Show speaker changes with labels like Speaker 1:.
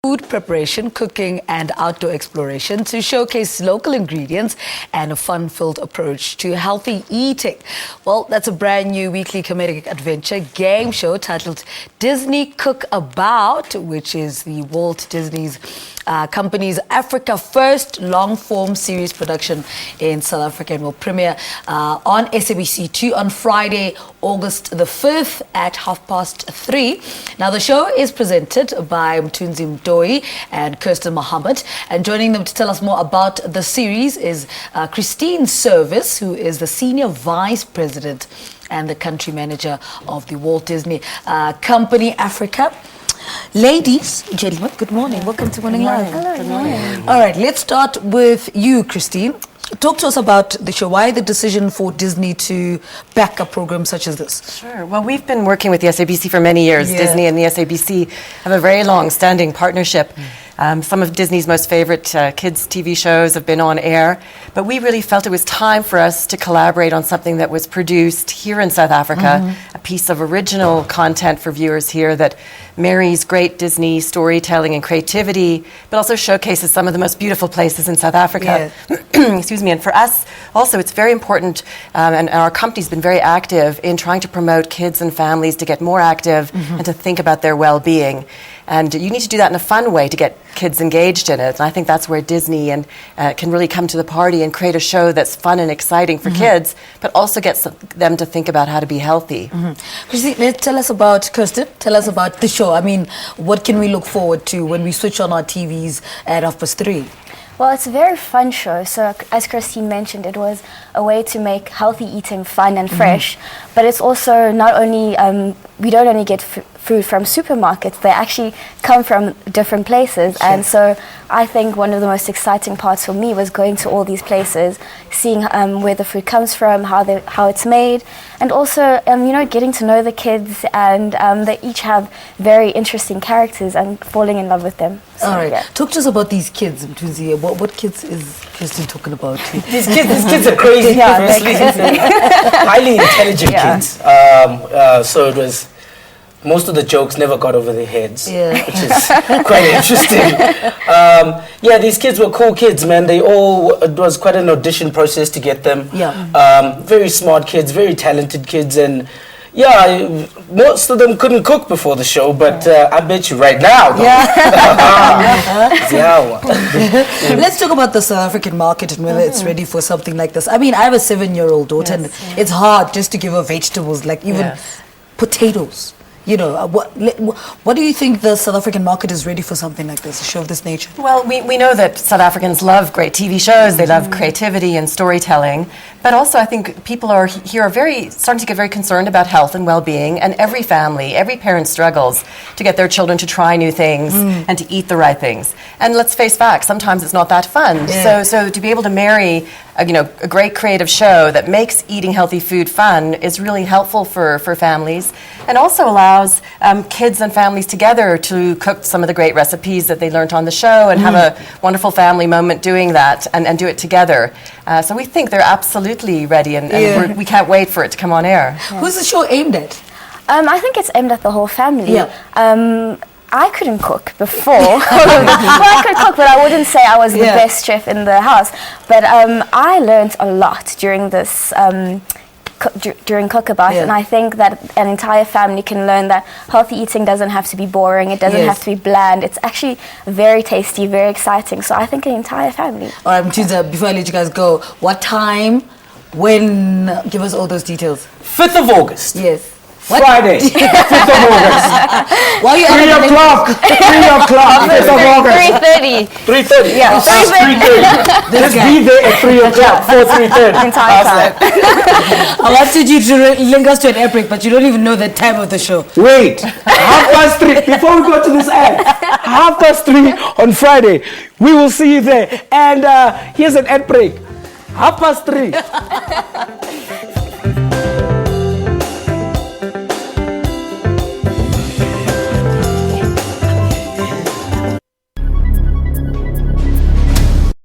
Speaker 1: food preparation, cooking and outdoor exploration to showcase local ingredients and a fun-filled approach to healthy eating. Well, that's a brand new weekly comedic adventure game show titled Disney CookAbout, which is the Walt Disney Company's Africa first long-form series production in South Africa, and will premiere on SABC 2 on Friday, August the 5th at 3:30. Now, the show is presented by Mthunzi, Ntoyi and Kirsten, Mohamed, and joining them to tell us more about the series is Kirsten, who is the Senior Vice President and the Country Manager of the Walt Disney Company Africa. Ladies, gentlemen, good morning. Welcome to Morning Live.
Speaker 2: Hello, good morning.
Speaker 1: All right, let's start with you, Kirsten. Talk to us about the show. Why the decision for Disney to back a program such as this?
Speaker 2: Sure. Well, we've been working with the SABC for many years.
Speaker 1: Yeah.
Speaker 2: Disney and the SABC have a very long-standing partnership. Some of Disney's most favorite kids' TV shows have been on air, but we really felt it was time for us to collaborate on something that was produced here in South Africa, a piece of original content for viewers here that marries great Disney storytelling and creativity, but also showcases some of the most beautiful places in South Africa. Yeah. Excuse me. And for us, also, it's very important, and our company's been very active in trying to promote kids and families to get more active and to think about their well-being. And you need to do that in a fun way to get kids engaged in it. And I think that's where Disney can really come to the party and create a show that's fun and exciting for kids, but also gets them to think about how to be healthy.
Speaker 1: Kirsten, tell us about the show. I mean, what can we look forward to when we switch on our TVs at 3:30?
Speaker 3: Well, it's a very fun show. So, as Christine mentioned, it was a way to make healthy eating fun and fresh. But it's also not only, we don't only get food from supermarkets, they actually come from different places. Sure. And so I think one of the most exciting parts for me was going to all these places, seeing where the food comes from, how it's made, and also, getting to know the kids, and they each have very interesting characters, and falling in love with them. So,
Speaker 1: all right.
Speaker 3: Yeah.
Speaker 1: Talk to us about these kids, Mthunzi. What kids is Kirsten talking about?
Speaker 4: These kids are crazy. Highly intelligent kids. So it was, most of the jokes never got over their heads, which is quite interesting. These kids were cool kids, man. It was quite an audition process to get them. Very smart kids, very talented kids, and most of them couldn't cook before the show, but I bet you right now.
Speaker 1: Let's talk about the South African market and whether it's ready for something like this. I mean, I have a 7-year-old daughter, and it's hard just to give her vegetables, like even potatoes. What do you think the South African market is ready for something like this, a show of this nature?
Speaker 2: Well, we know that South Africans love great TV shows, they love creativity and storytelling, but also I think people are starting to get very concerned about health and well-being, and every family, every parent struggles to get their children to try new things and to eat the right things. And let's face facts, sometimes it's not that fun. So to be able to marry a great creative show that makes eating healthy food fun is really helpful for families, and also allows kids and families together to cook some of the great recipes that they learned on the show and have a wonderful family moment doing that and do it together. So we think they're absolutely ready, and we can't wait for it to come on air.
Speaker 1: Who's the show aimed at?
Speaker 3: I think it's aimed at the whole family. I couldn't cook before. Well, I could cook, but I wouldn't say I was the best chef in the house. But I learned a lot during this during CookAbout, and I think that an entire family can learn that healthy eating doesn't have to be boring. It doesn't have to be bland. It's actually very tasty, very exciting. So I think an entire family.
Speaker 1: All right, Mthunzi, before I let you guys go, what time? When? Give us all those details.
Speaker 4: 5th of August.
Speaker 1: Yes.
Speaker 4: What? Friday, 5th of August.
Speaker 1: Why are you
Speaker 4: 3 o'clock. 3 o'clock, 5th of August.
Speaker 3: 3:30.
Speaker 4: 3:30.
Speaker 3: Yeah,
Speaker 4: 3:30. Just be there at 3 o'clock for 3:30.
Speaker 3: Entire time.
Speaker 1: I wanted you to link us to an air break, but you don't even know the time of the show.
Speaker 4: Wait, 3:30. Before we go to this ad, 3:30 on Friday. We will see you there. And here's an ad break. 3:30.